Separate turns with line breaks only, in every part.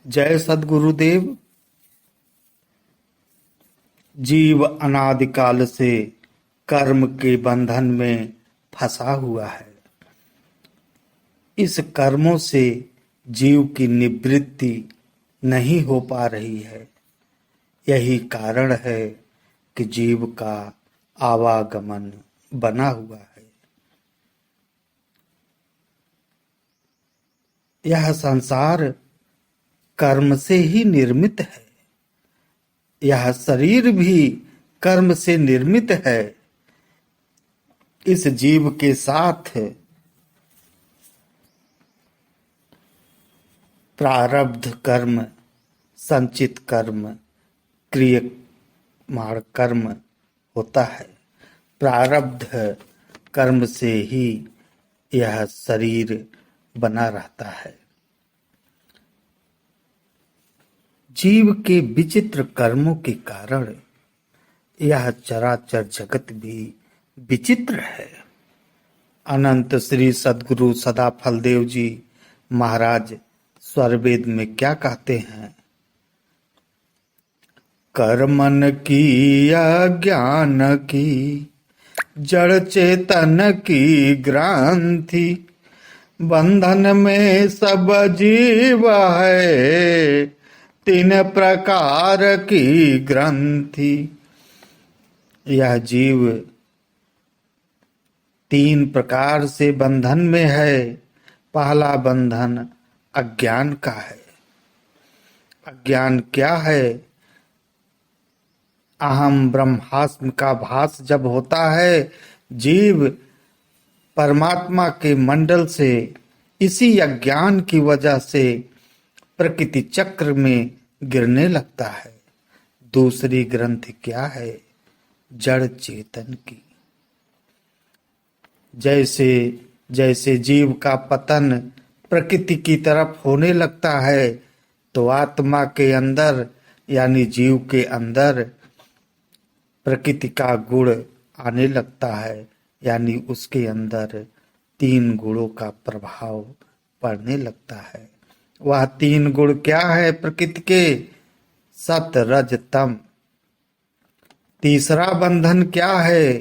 जय सद्गुरुदेव। जीव अनादिकाल से कर्म के बंधन में फंसा हुआ है। इस कर्मों से जीव की निवृत्ति नहीं हो पा रही है। यही कारण है कि जीव का आवागमन बना हुआ है। यह संसार कर्म से ही निर्मित है। यह शरीर भी कर्म से निर्मित है। इस जीव के साथ प्रारब्ध कर्म, संचित कर्म, क्रियमाण कर्म होता है। प्रारब्ध कर्म से ही यह शरीर बना रहता है। जीव के विचित्र कर्मों के कारण यह चराचर जगत भी विचित्र है। अनंत श्री सद्गुरु सदाफल देव जी महाराज स्वरवेद में क्या कहते हैं? कर्मन की अज्ञान की जड़ चेतन की ग्रंथि, बंधन में सब जीव है तीन प्रकार की ग्रंथि। यह जीव तीन प्रकार से बंधन में है। पहला बंधन अज्ञान का है। अज्ञान क्या है? अहम ब्रह्मास्मि का भास जब होता है, जीव परमात्मा के मंडल से इसी अज्ञान की वजह से प्रकृति चक्र में गिरने लगता है। दूसरी ग्रंथि क्या है? जड़ चेतन की। जैसे जैसे जीव का पतन प्रकृति की तरफ होने लगता है, तो आत्मा के अंदर यानी जीव के अंदर प्रकृति का गुण आने लगता है, यानी उसके अंदर तीन गुणों का प्रभाव पड़ने लगता है। वह तीन गुण क्या है प्रकृति के? सत रज तम। तीसरा बंधन क्या है?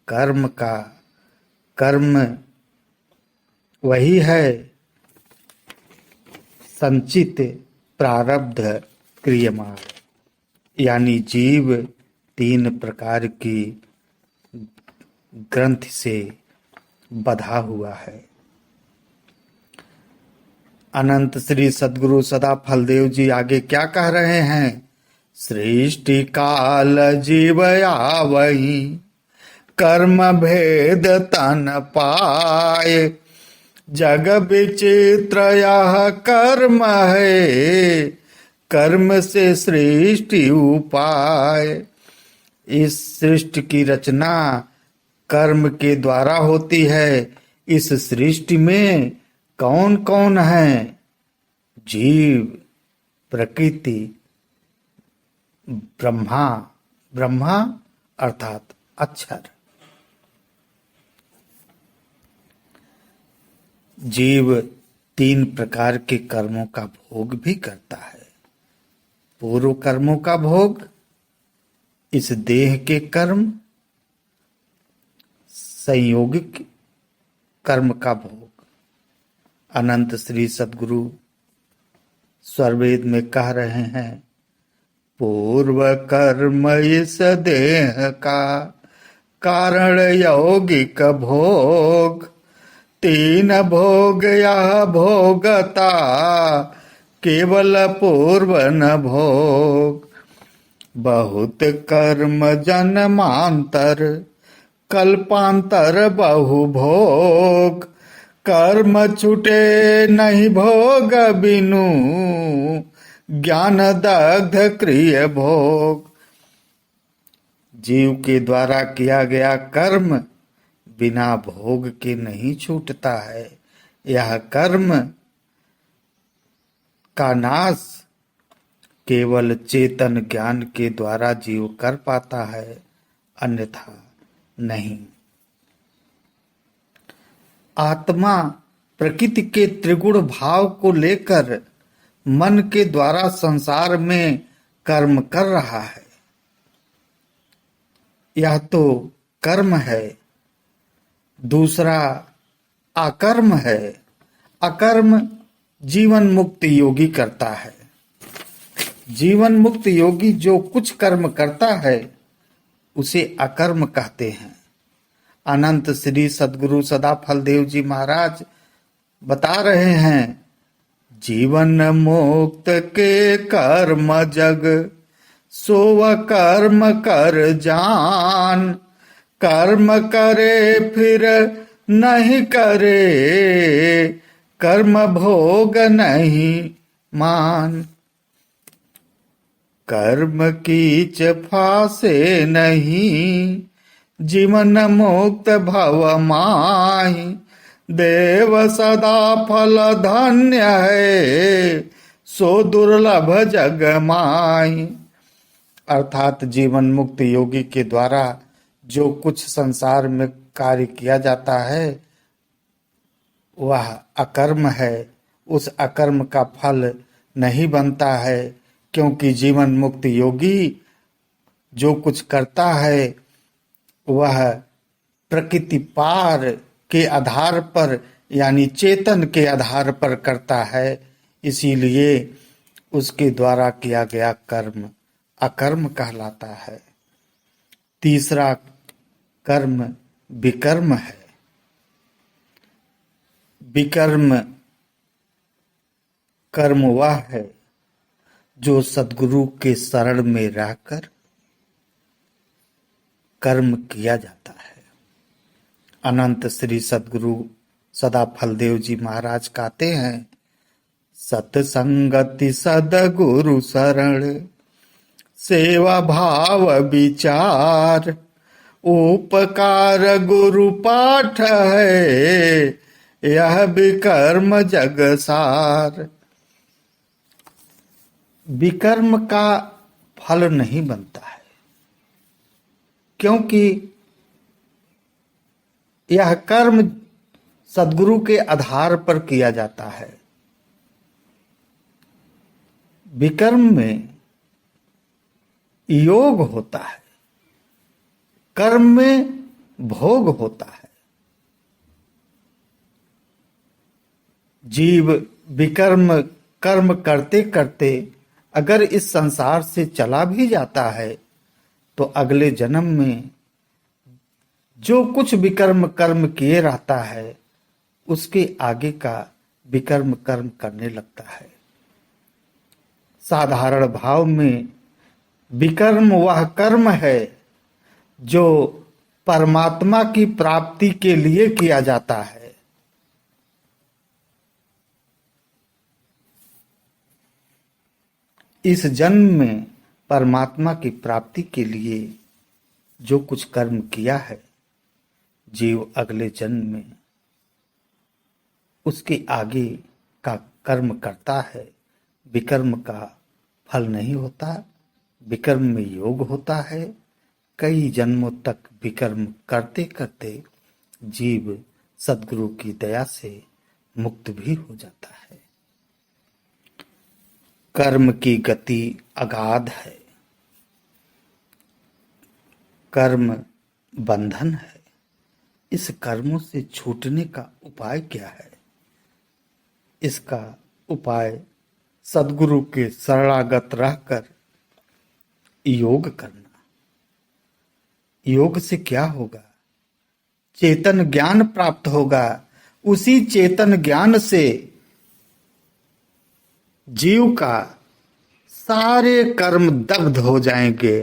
कर्म का। कर्म वही है संचित प्रारब्ध क्रियमाण, यानी जीव तीन प्रकार की ग्रंथि से बंधा हुआ है। अनंत श्री सद्गुरु सदाफल देव जी आगे क्या कह रहे हैं? सृष्टि काल जीव आवहि, कर्म भेद तन पाए, जग विचित्र यह कर्म है, कर्म से सृष्टि उपाय। इस सृष्टि की रचना कर्म के द्वारा होती है। इस सृष्टि में कौन कौन है? जीव, प्रकृति, ब्रह्मा। ब्रह्मा अर्थात अक्षर। जीव तीन प्रकार के कर्मों का भोग भी करता है। पूर्व कर्मों का भोग, इस देह के कर्म, संयोगिक कर्म का भोग। अनंत श्री सद्गुरु स्वरवेद में कह रहे हैं, पूर्व कर्म इस देह का कारण यौगिक भोग, तीन भोग यह भोगता केवल पूर्व न भोग। बहुत कर्म जन्मांतर, कल्पांतर बहु भोग, कर्म छूटे नहीं भोग बिनु, ज्ञान दग्ध क्रिय भोग। जीव के द्वारा किया गया कर्म बिना भोग के नहीं छूटता है। यह कर्म का नाश केवल चेतन ज्ञान के द्वारा जीव कर पाता है, अन्यथा नहीं। आत्मा प्रकृति के त्रिगुण भाव को लेकर मन के द्वारा संसार में कर्म कर रहा है। यह तो कर्म है। दूसरा अकर्म है। अकर्म जीवन मुक्त योगी करता है। जीवन मुक्त योगी जो कुछ कर्म करता है उसे अकर्म कहते हैं। अनंत श्री सद्गुरु सदाफल देव जी महाराज बता रहे हैं, जीवन मुक्त के कर्म जग सो कर्म कर जान, कर्म करे फिर नहीं करे, कर्म भोग नहीं मान। कर्म कीच फासे नहीं, जीवन मुक्त भव माहि, देव सदा फल धन्य है, सो दुर्लभ जग माहि। अर्थात जीवन मुक्त योगी के द्वारा जो कुछ संसार में कार्य किया जाता है वह अकर्म है। उस अकर्म का फल नहीं बनता है, क्योंकि जीवन मुक्त योगी जो कुछ करता है वह प्रकृति पार के आधार पर यानी चेतन के आधार पर करता है। इसीलिए उसके द्वारा किया गया कर्म अकर्म कहलाता है। तीसरा कर्म विकर्म है। विकर्म कर्म वह है जो सद्गुरु के शरण में रहकर कर्म किया जाता है। अनंत श्री सद्गुरु सदाफल देव जी महाराज कहते हैं, सत्संगति सद्गुरु शरण, सेवा भाव विचार, उपकार गुरु पाठ है, यह विकर्म जगसार। विकर्म का फल नहीं बनता है, क्योंकि यह कर्म सद्गुरु के आधार पर किया जाता है। विकर्म में योग होता है, कर्म में भोग होता है। जीव विकर्म कर्म करते करते अगर इस संसार से चला भी जाता है तो अगले जन्म में जो कुछ विकर्म कर्म किए रहता है उसके आगे का विकर्म कर्म करने लगता है। साधारण भाव में विकर्म वह कर्म है जो परमात्मा की प्राप्ति के लिए किया जाता है। इस जन्म में परमात्मा की प्राप्ति के लिए जो कुछ कर्म किया है, जीव अगले जन्म में उसके आगे का कर्म करता है। विकर्म का फल नहीं होता, विकर्म में योग होता है। कई जन्मों तक विकर्म करते करते जीव सद्गुरु की दया से मुक्त भी हो जाता है। कर्म की गति अगाध है। कर्म बंधन है। इस कर्मों से छूटने का उपाय क्या है? इसका उपाय सद्गुरु के शरणागत रहकर योग करना। योग से क्या होगा? चेतन ज्ञान प्राप्त होगा। उसी चेतन ज्ञान से जीव का सारे कर्म दग्ध हो जाएंगे,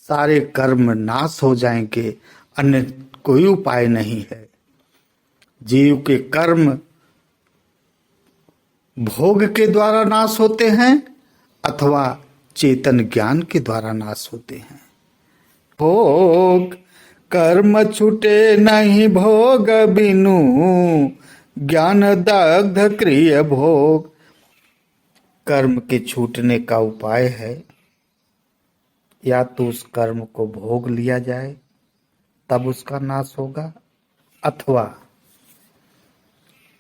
सारे कर्म नाश हो जाएंगे। अन्य कोई उपाय नहीं है। जीव के कर्म भोग के द्वारा नाश होते हैं अथवा चेतन ज्ञान के द्वारा नाश होते हैं। भोग कर्म छूटे नहीं भोग बिनु, ज्ञान दग्ध क्रिय भोग। कर्म के छूटने का उपाय है या तो उस कर्म को भोग लिया जाए तब उसका नाश होगा, अथवा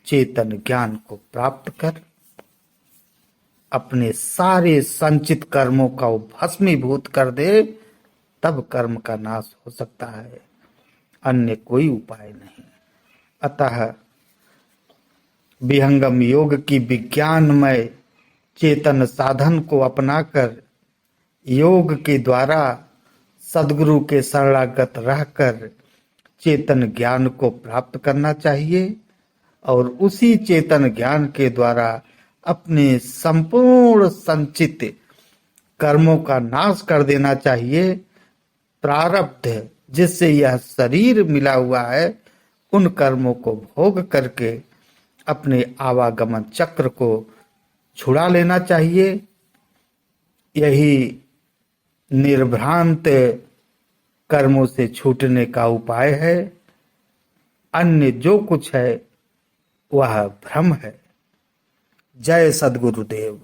चेतन ज्ञान को प्राप्त कर अपने सारे संचित कर्मों का वो भस्मीभूत कर दे, तब कर्म का नाश हो सकता है, अन्य कोई उपाय नहीं। अतः विहंगम योग की विज्ञानमय चेतन साधन को अपनाकर योग के द्वारा सद्गुरु के शरणागत रहकर चेतन ज्ञान को प्राप्त करना चाहिए और उसी चेतन ज्ञान के द्वारा अपने संपूर्ण संचित कर्मों का नाश कर देना चाहिए। प्रारब्ध जिससे यह शरीर मिला हुआ है, उन कर्मों को भोग करके अपने आवागमन चक्र को छुड़ा लेना चाहिए। यही निर्भ्रांत कर्मों से छूटने का उपाय है। अन्य जो कुछ है वह भ्रम है। जय सद्गुरुदेव।